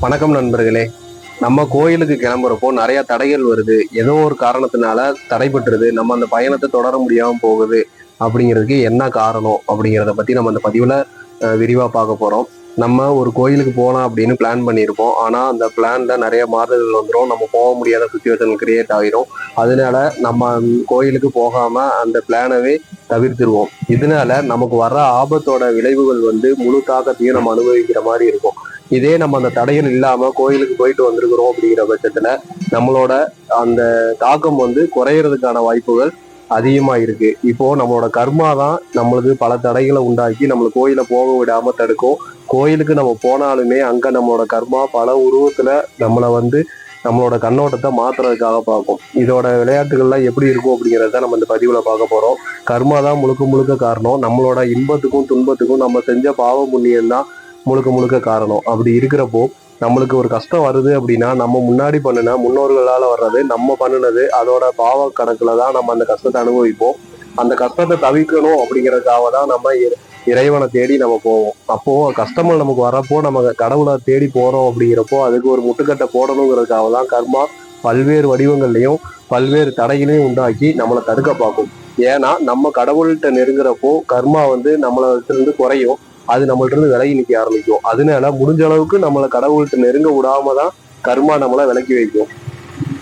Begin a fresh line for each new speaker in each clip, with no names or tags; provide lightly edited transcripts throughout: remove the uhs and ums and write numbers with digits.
வணக்கம் நண்பர்களே. நம்ம கோயிலுக்கு கிளம்புறப்போ நிறைய தடைகள் வருது. ஏதோ ஒரு காரணத்தினால தடைபட்டுருது. நம்ம அந்த பயணத்தை தொடர முடியாம போகுது. அப்படிங்கிறதுக்கு என்ன காரணம் அப்படிங்கிறத பத்தி நம்ம அந்த பதிவுல விரிவா பார்க்க போறோம். நம்ம ஒரு கோயிலுக்கு போலாம் அப்படின்னு பிளான் பண்ணியிருப்போம். ஆனா அந்த பிளான்ல நிறைய மாறுதல்கள் வந்துடும். நம்ம போக முடியாத சுச்சுவேஷன் கிரியேட் ஆகிரும். அதனால நம்ம கோயிலுக்கு போகாம அந்த பிளானவே தவிர்த்துருவோம். இதனால நமக்கு வர்ற ஆபத்தோட விளைவுகள் முழு தாக்கத்தையும் நம்ம அனுபவிக்கிற மாதிரி இருக்கும். இதே நம்ம அந்த தடைகள் இல்லாம கோயிலுக்கு போயிட்டு வந்திருக்கிறோம் அப்படிங்கிற பட்சத்துல நம்மளோட அந்த தாக்கம் குறையறதுக்கான வாய்ப்புகள் அதிகமா இருக்கு. இப்போ நம்மளோட கர்மா தான் நம்மளுக்கு பல தடைகளை உண்டாக்கி நம்மளுக்கு கோயிலை போக விடாம தடுக்கும். கோயிலுக்கு நம்ம போனாலுமே அங்க நம்மளோட கர்மா பல உருவத்துல நம்மளை நம்மளோட கண்ணோட்டத்தை மாத்துறதுக்காக பார்க்கும். இதோட விளையாட்டுகள்லாம் எப்படி இருக்கும் அப்படிங்கிறத நம்ம இந்த பதிவுல பார்க்க போறோம். கர்மா தான் முழுக்க முழுக்க காரணம். நம்மளோட இன்பத்துக்கும் துன்பத்துக்கும் நம்ம செஞ்ச பாவ புண்ணியம் தான் முழுக்க முழுக்க காரணம். அப்படி இருக்கிறப்போ நம்மளுக்கு ஒரு கஷ்டம் வருது அப்படின்னா நம்ம முன்னாடி பண்ணின முன்னோர்களால வர்றது, நம்ம பண்ணினது, அதோட பாவ கணக்குல தான் நம்ம அந்த கஷ்டத்தை அனுபவிப்போம். அந்த கஷ்டத்தை தவிர்க்கணும் அப்படிங்கிறதுக்காக தான் நம்ம இறைவனை தேடி நம்ம போவோம். அப்போ கஷ்டங்கள் நமக்கு வரப்போ நம்ம கடவுளை தேடி போறோம் அப்படிங்கிறப்போ அதுக்கு ஒரு முட்டுக்கட்டை போடணுங்கிறதுக்காக தான் கர்மா பல்வேறு வடிவங்கள்லையும் பல்வேறு தடைகளையும் உண்டாக்கி நம்மளை தடுக்க பார்க்கும். ஏன்னா நம்ம கடவுள்கிட்ட நெருங்குறப்போ கர்மா நம்மளை இருந்து குறையும். அது நம்மள்ட்ட இருந்து விலகி நிற்க ஆரம்பிக்கும். அதனால முடிஞ்ச அளவுக்கு நம்மளை கடவுள்கிட்ட நெருங்க விடாம தான் கர்மா நம்மளை விலக்கி வைக்கும்.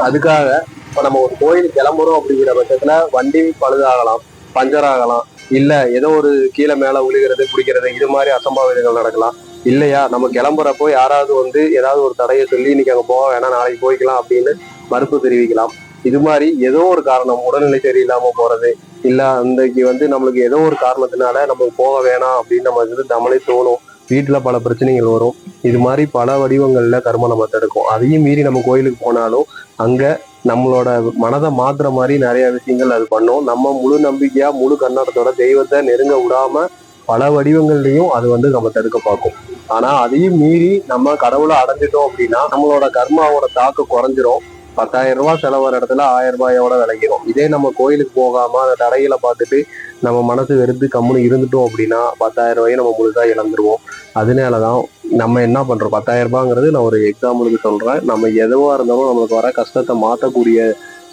அதுக்காக இப்போ நம்ம ஒரு கோயிலுக்கு கிளம்புறோம் அப்படிங்கிற பட்சத்துல வண்டி பழுதாகலாம், பஞ்சர் ஆகலாம், இல்ல ஏதோ ஒரு கீழே மேல விழுகிறது பிடிக்கிறது இது மாதிரி அசம்பாவிதங்கள் நடக்கலாம். இல்லையா நம்ம கிளம்புறப்போ யாராவது ஏதாவது ஒரு தடையை சொல்லி இன்னைக்கு அங்க போக வேணாம் நாளைக்கு போய்க்கலாம் அப்படின்னு மறுப்பு தெரிவிக்கலாம். இது மாதிரி ஏதோ ஒரு காரணம், உடல்நிலை சரியில்லாம போறது, இல்ல அன்றைக்கு நம்மளுக்கு ஏதோ ஒரு காரணத்தினால நமக்கு போக வேணாம் அப்படின்னு நம்ம நம்மளே தோணும். வீட்டுல பல பிரச்சனைகள் வரும். இது மாதிரி பல வடிவங்கள்ல கர்மம் நம்ம தடுக்கும். அதையும் மீறி நம்ம கோயிலுக்கு போனாலும் அங்க நம்மளோட மனதை மாத்துற மாதிரி நிறைய விஷயங்கள் அது பண்ணும். நம்ம முழு நம்பிக்கையா முழு கண்ணோட்டத்தோட தெய்வத்தை நெருங்க விடாம பல வடிவங்கள்லையும் அது நம்ம தடுக்க பார்க்கும். ஆனா அதையும் மீறி நம்ம கடவுளை அடைஞ்சிட்டோம் அப்படின்னா நம்மளோட கர்மாவோட தாக்கம் குறைஞ்சிரும். 10,000 ரூபாய் செலவர இடத்துல 1000 ரூபாயோட விளைக்கிறோம். இதே நம்ம கோயிலுக்கு போகாம அந்த தடைகளை பார்த்துட்டு நம்ம மனசு வெறுத்து கம்முன்னு இருந்துட்டோம் அப்படின்னா 10,000 ரூபாயை நம்ம முழுசா இழந்துருவோம். அதனாலதான் நம்ம என்ன பண்றோம், 10,000 ரூபாங்கிறது நான் ஒரு எக்ஸாம்பிளுக்கு சொல்றேன். நம்ம எதுவா இருந்தாலும் நம்மளுக்கு வர கஷ்டத்தை மாற்றக்கூடிய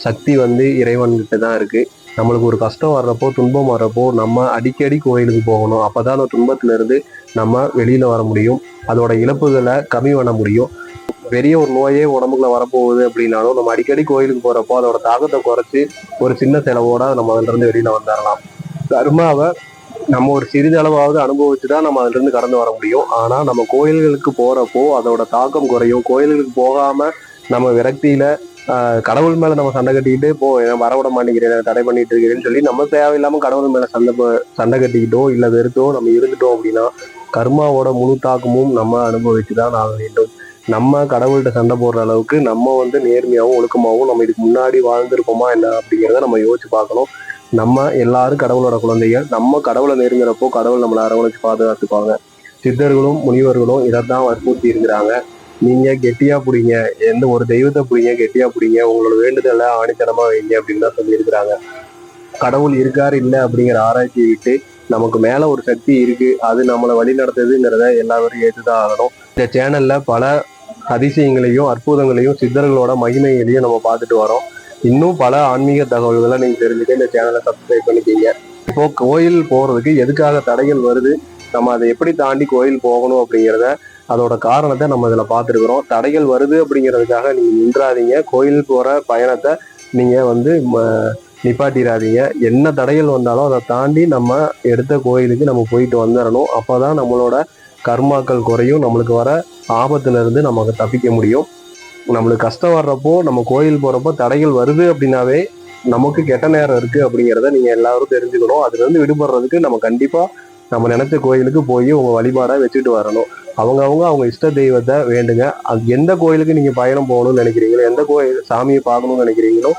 சக்தி இறைவன் கிட்ட தான் இருக்கு. நம்மளுக்கு ஒரு கஷ்டம் வர்றப்போ துன்பம் வர்றப்போ நம்ம அடிக்கடி கோயிலுக்கு போகணும். அப்பதான் அந்த துன்பத்துல இருந்து நம்ம வெளியில வர முடியும். அதோட இழப்புகளை கம்மி பண்ண முடியும். பெரிய ஒரு நோயே உடம்புக்குள்ள வரப்போகுது அப்படின்னாலும் நம்ம அடிக்கடி கோயிலுக்கு போறப்போ அதோட தாக்கத்தை குறைச்சி ஒரு சின்ன செலவோட நம்ம அதுல இருந்து வெளியில வந்துடலாம். கர்மாவை நம்ம ஒரு சிறிதளவாவது அனுபவிச்சுதான் நம்ம அதுல இருந்து கடந்து வர முடியும். ஆனா நம்ம கோயில்களுக்கு போறப்போ அதோட தாக்கம் குறையும். கோயில்களுக்கு போகாம நம்ம விரக்தியில கடவுள் மேல நம்ம சண்டை கட்டிக்கிட்டு வரவிட மாட்டேங்கிறேன், தடை பண்ணிட்டு இருக்கிறேன்னு சொல்லி நம்ம தேவையில்லாம கடவுள் மேல சண்டை கட்டிக்கிட்டோ இல்ல வெறுத்தோ நம்ம இருந்துட்டோம் அப்படின்னா கர்மாவோட முழு தாக்கமும் நம்ம அனுபவிச்சுதான் ஆக வேண்டும். நம்ம கடவுள்கிட்ட சண்டை போடுற அளவுக்கு நம்ம நேர்மையாகவும் ஒழுக்கமாகவும் நம்ம இதுக்கு முன்னாடி வாழ்ந்திருக்கோமா என்ன அப்படிங்கிறத நம்ம யோசிச்சு பார்க்கணும். நம்ம எல்லாரும் கடவுளோட குழந்தைகள். நம்ம கடவுளை நெருங்குறப்போ கடவுள் நம்மளை அரவணைச்சு பாதுகாத்துப்பாங்க. சித்தர்களும் முனிவர்களும் இதைத்தான் வற்புறுத்தி இருக்கிறாங்க. நீங்க கெட்டியா பிடிங்க, எந்த ஒரு தெய்வத்தை பிடிங்க, கெட்டியா பிடிங்க, உங்களோட வேண்டுதலை ஆணித்தனமா வைங்க அப்படின்னு தான் சொல்லியிருக்கிறாங்க. கடவுள் இருக்காரு இல்லை அப்படிங்கிற ஆராய்ச்சியை விட்டு நமக்கு மேல ஒரு சக்தி இருக்கு, அது நம்மளை வழி நடத்துதுங்கிறத எல்லாரும் ஏற்றுதான் ஆகணும். இந்த சேனல்ல பல அதிசயங்களையும் அற்புதங்களையும் சித்தர்களோட மகிமைகளையும் நம்ம பார்த்துட்டு வரோம். இன்னும் பல ஆன்மீக தகவல்களை நீங்க தெரிஞ்சுட்டு இந்த சேனலை சப்ஸ்கிரைப் பண்ணிக்கீங்க. இப்போ கோயில் போறதுக்கு எதுக்காக தடைகள் வருது, நம்ம அதை எப்படி தாண்டி கோயில் போகணும் அப்படிங்கிறத அதோட காரணத்தை நம்ம இதுல பார்த்துருக்குறோம். தடைகள் வருது அப்படிங்கிறதுக்காக நீங்க நின்றாதீங்க. கோயில் போற பயணத்தை நீங்க நிப்பாட்டிடாதீங்க. என்ன தடைகள் வந்தாலும் அதை தாண்டி நம்ம எடுத்த கோயிலுக்கு நம்ம போயிட்டு வந்துடணும். அப்போதான் நம்மளோட கர்மாக்கள் குறையும். நம்மளுக்கு வர ஆபத்துல இருந்து நமக்கு தப்பிக்க முடியும். நம்மளுக்கு கஷ்டம் வர்றப்போ நம்ம கோயில் போறப்போ தடைகள் வருது அப்படின்னாவே நமக்கு கெட்ட நேரம் இருக்கு அப்படிங்கிறத நீங்க எல்லாரும் தெரிஞ்சுக்கணும். அதுல இருந்து விடுபடுறதுக்கு நம்ம கண்டிப்பா நம்ம நினைச்ச கோயிலுக்கு போய் உங்க வழிபாடை வச்சுட்டு வரணும். அவங்க இஷ்ட தெய்வத்தை வேண்டுங்க. அது எந்த கோயிலுக்கு நீங்க பயணம் போகணும்னு நினைக்கிறீங்களோ, எந்த கோயில் சாமியை பார்க்கணும்னு நினைக்கிறீங்களோ,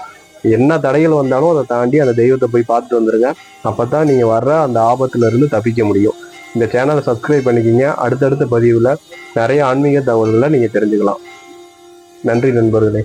என்ன தடைகள் வந்தாலும் அதை தாண்டி அந்த தெய்வத்தை போய் பார்த்துட்டு வந்துருங்க. அப்பதான் நீங்க வர்ற அந்த ஆபத்துல இருந்து தப்பிக்க முடியும். இந்த சேனலை சப்ஸ்கிரைப் பண்ணிக்கிங்க. அடுத்தடுத்த பதிவுல நிறைய ஆன்மீக தகவல்களை நீங்க தெரிஞ்சுக்கலாம். நன்றி நண்பர்களே.